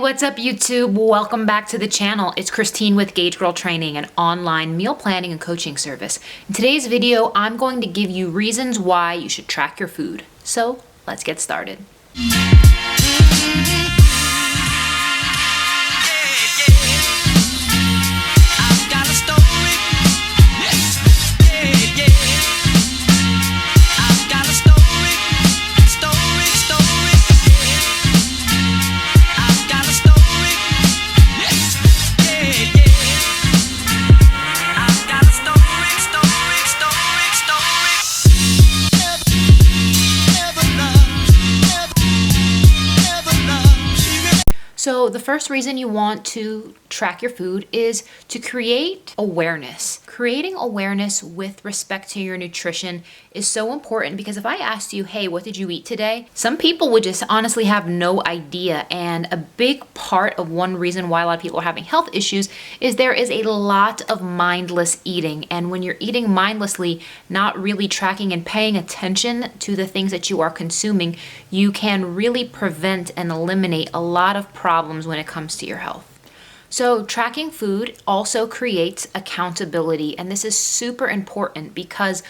What's up YouTube? Welcome back to the channel. It's Christine with Gauge Girl Training, an online meal planning and coaching service. In today's video, I'm going to give you reasons why you should track your food. So let's get started. So the first reason you want to track your food is to create awareness. Creating awareness with respect to your nutrition is so important because if I asked you, hey, what did you eat today? Some people would just honestly have no idea. And a big part of one reason why a lot of people are having health issues is there is a lot of mindless eating. And when you're eating mindlessly, not really tracking and paying attention to the things that you are consuming, you can really prevent and eliminate a lot of problems when it comes to your health. So tracking food also creates accountability, and this is super important because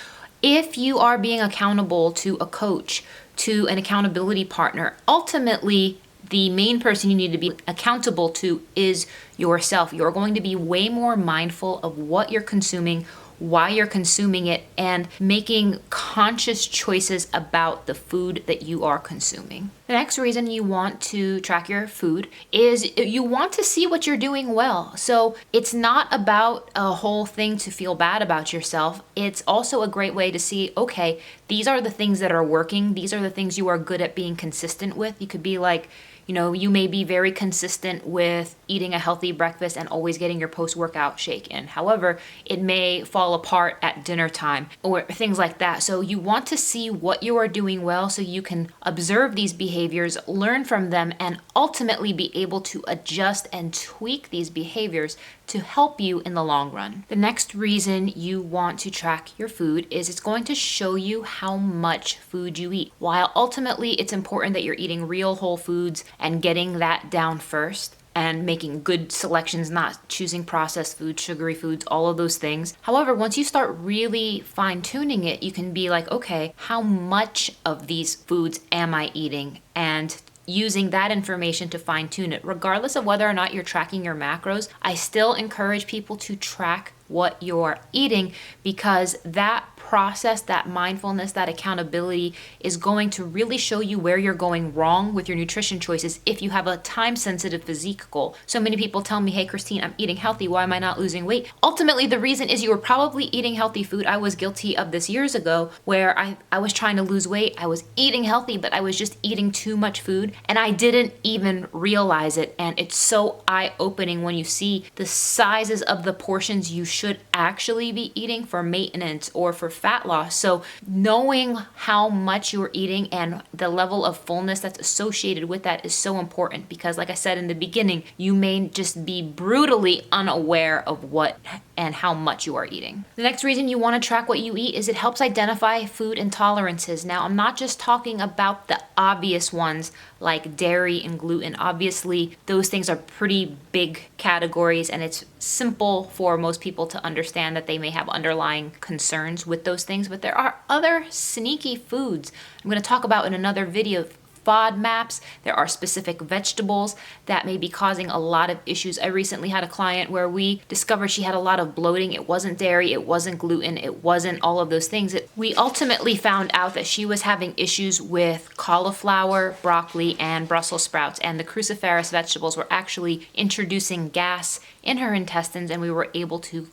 if you are being accountable to a coach, to an accountability partner, ultimately the main person you need to be accountable to is yourself. You're going to be way more mindful of what you're consuming, why you're consuming it, and making conscious choices about the food that you are consuming. The next reason you want to track your food is you want to see what you're doing well. So it's not about a whole thing to feel bad about yourself. It's also a great way to see, okay, these are the things that are working. These are the things you are good at being consistent with. You could be like, you may be very consistent with eating a healthy breakfast and always getting your post-workout shake in. However, it may fall apart at dinner time or things like that. So you want to see what you are doing well so you can observe these behaviors, learn from them, and ultimately be able to adjust and tweak these behaviors to help you in the long run. The next reason you want to track your food is it's going to show you how much food you eat. While ultimately it's important that you're eating real whole foods and getting that down first and making good selections, not choosing processed foods, sugary foods, all of those things. However, once you start really fine-tuning it, you can be like, okay, how much of these foods am I eating? And using that information to fine-tune it. Regardless of whether or not you're tracking your macros, I still encourage people to track what you're eating because that process, that mindfulness, that accountability is going to really show you where you're going wrong with your nutrition choices if you have a time-sensitive physique goal. So many people tell me, hey, Christine, I'm eating healthy. Why am I not losing weight? Ultimately, the reason is you were probably eating healthy food. I was guilty of this years ago where I was trying to lose weight. I was eating healthy, but I was just eating too much food and I didn't even realize it. And it's so eye-opening when you see the sizes of the portions you should actually be eating for maintenance or for fat loss. So knowing how much you're eating and the level of fullness that's associated with that is so important because like I said in the beginning, you may just be brutally unaware of what and how much you are eating. The next reason you want to track what you eat is it helps identify food intolerances. Now, I'm not just talking about the obvious ones like dairy and gluten. Obviously, those things are pretty big categories and it's simple for most people to understand that they may have underlying concerns with those things, but there are other sneaky foods I'm going to talk about in another video. FODMAPs, there are specific vegetables that may be causing a lot of issues. I recently had a client where we discovered she had a lot of bloating. It wasn't dairy, it wasn't gluten, it wasn't all of those things. We ultimately found out that she was having issues with cauliflower, broccoli, and Brussels sprouts, and the cruciferous vegetables were actually introducing gas in her intestines, and we were able to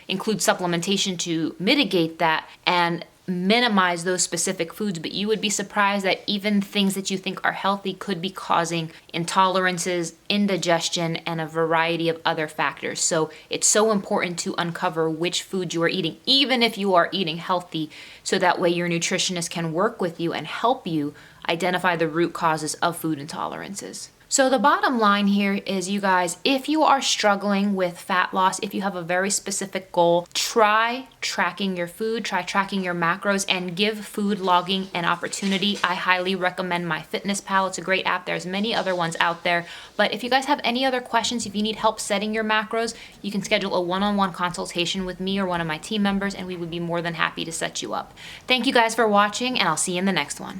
include supplementation to mitigate that and minimize those specific foods, but you would be surprised that even things that you think are healthy could be causing intolerances, indigestion, and a variety of other factors. So it's so important to uncover which food you are eating, even if you are eating healthy, so that way your nutritionist can work with you and help you identify the root causes of food intolerances. So the bottom line here is, you guys, if you are struggling with fat loss, if you have a very specific goal, try tracking your food, try tracking your macros, and give food logging an opportunity. I highly recommend MyFitnessPal. It's a great app. There's many other ones out there. But if you guys have any other questions, if you need help setting your macros, you can schedule a one-on-one consultation with me or one of my team members, and we would be more than happy to set you up. Thank you guys for watching, and I'll see you in the next one.